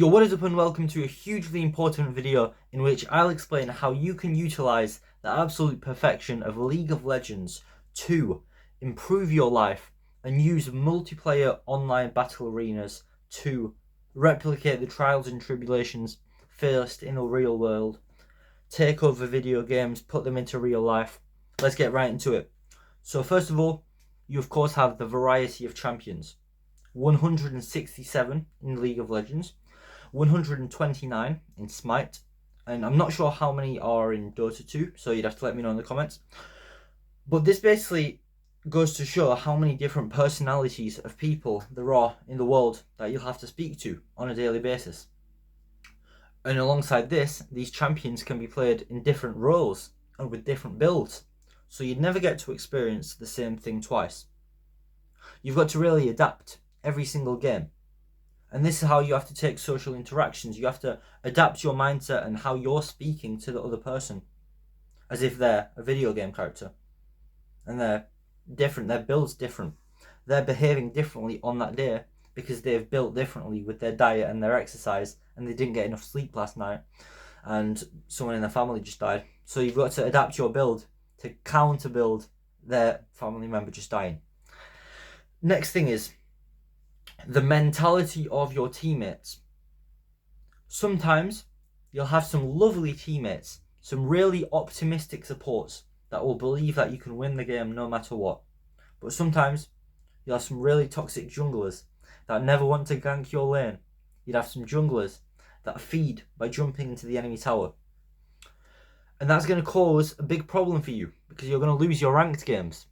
Yo, what is up and welcome to a hugely important video in which I'll explain how you can utilize the absolute perfection of League of Legends to improve your life and use multiplayer online battle arenas to replicate the trials and tribulations faced in the real world, take over video games, put them into real life. Let's get right into it. So first of all, you of course have the variety of champions. 167 in League of Legends, 129 in Smite, and I'm not sure how many are in Dota 2, so you'd have to let me know in the comments. But this basically goes to show how many different personalities of people there are in the world that you'll have to speak to on a daily basis. And alongside this, these champions can be played in different roles and with different builds, so you'd never get to experience the same thing twice. You've got to really adapt every single game. And this is how you have to take social interactions. You have to adapt your mindset and how you're speaking to the other person as if they're a video game character. And they're different, their build's different. They're behaving differently on that day because they've built differently with their diet and their exercise, and they didn't get enough sleep last night and someone in their family just died. So you've got to adapt your build to counter build their family member just dying. Next thing is the mentality of your teammates. Sometimes you'll have some lovely teammates, some really optimistic supports that will believe that you can win the game no matter what. But sometimes you'll have some really toxic junglers that never want to gank your lane. You'd have some junglers that feed by jumping into the enemy tower. And that's going to cause a big problem for you because you're going to lose your ranked games.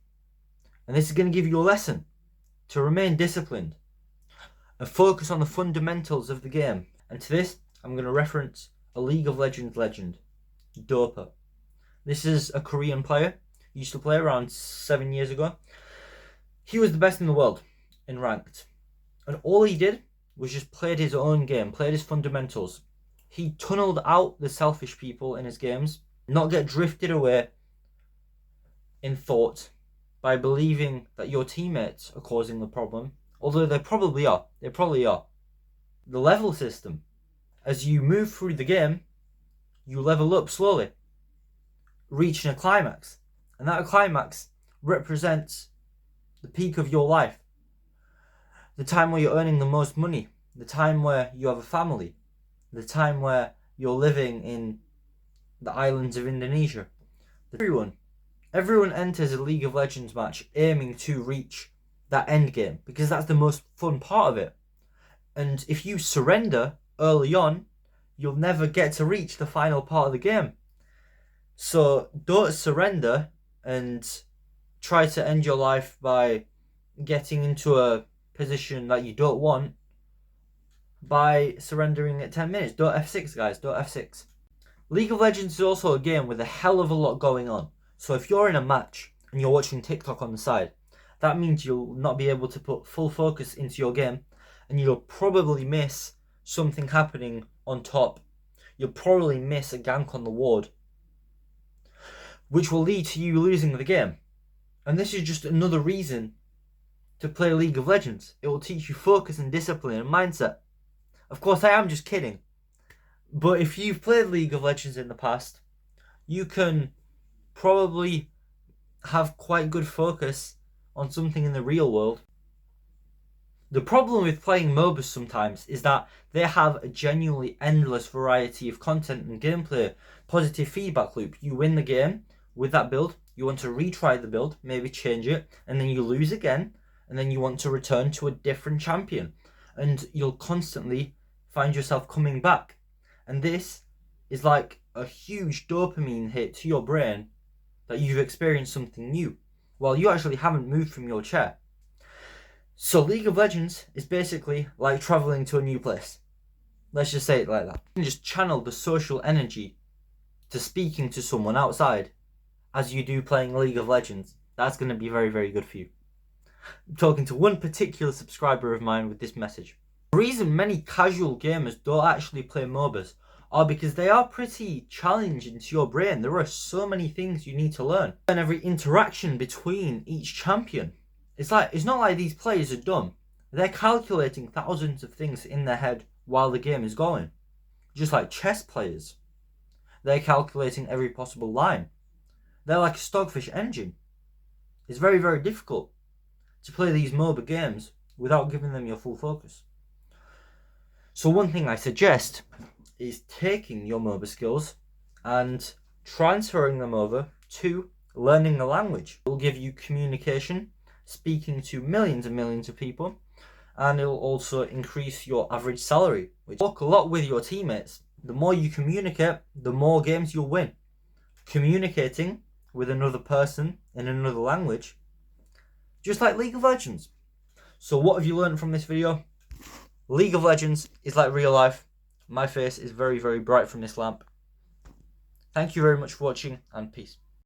And this is going to give you a lesson to remain disciplined and focus on the fundamentals of the game. And to this, I'm going to reference a League of Legends legend, Dopa. This is a Korean player. He used to play around 7 years ago. He was the best in the world in ranked. And all he did was just played his own game, played his fundamentals. He tunneled out the selfish people in his games, not get drifted away in thought by believing that your teammates are causing the problem. Although they probably are. They probably are. The level system. As you move through the game, you level up slowly, reaching a climax. And that climax represents the peak of your life. The time where you're earning the most money. The time where you have a family. The time where you're living in the islands of Indonesia. Everyone enters a League of Legends match aiming to reach that end game because that's the most fun part of it. And if you surrender early on, you'll never get to reach the final part of the game. So don't surrender and try to end your life by getting into a position that you don't want by surrendering at 10 minutes. Don't F6, guys, don't F6. League of Legends is also a game with a hell of a lot going on. So if you're in a match and you're watching TikTok on the side, that means you'll not be able to put full focus into your game, and you'll probably miss something happening on top. You'll probably miss a gank on the ward, which will lead to you losing the game. And this is just another reason to play League of Legends. It will teach you focus and discipline and mindset. Of course, I am just kidding. But if you've played League of Legends in the past, you can probably have quite good focus on something in the real world. The problem with playing MOBAs sometimes is that they have a genuinely endless variety of content and gameplay, positive feedback loop. You win the game with that build, you want to retry the build, maybe change it, and then you lose again, and then you want to return to a different champion. And you'll constantly find yourself coming back. And this is like a huge dopamine hit to your brain that you've experienced something new, while you actually haven't moved from your chair. So League of Legends is basically like traveling to a new place. Let's just say it like that. You can just channel the social energy to speaking to someone outside as you do playing League of Legends. That's going to be very, very good for you. I'm talking to one particular subscriber of mine with this message. The reason many casual gamers don't actually play MOBAs are because they are pretty challenging to your brain. There are so many things you need to learn. And every interaction between each champion. It's not like these players are dumb. They're calculating thousands of things in their head while the game is going. Just like chess players. They're calculating every possible line. They're like a stockfish engine. It's very, very difficult to play these MOBA games without giving them your full focus. So one thing I suggest is taking your MOBA skills and transferring them over to learning the language. It will give you communication, speaking to millions and millions of people, and it will also increase your average salary. Which work a lot with your teammates. The more you communicate, the more games you'll win. Communicating with another person in another language, just like League of Legends. So what have you learned from this video? League of Legends is like real life. My face is very, very bright from this lamp. Thank you very much for watching, and peace.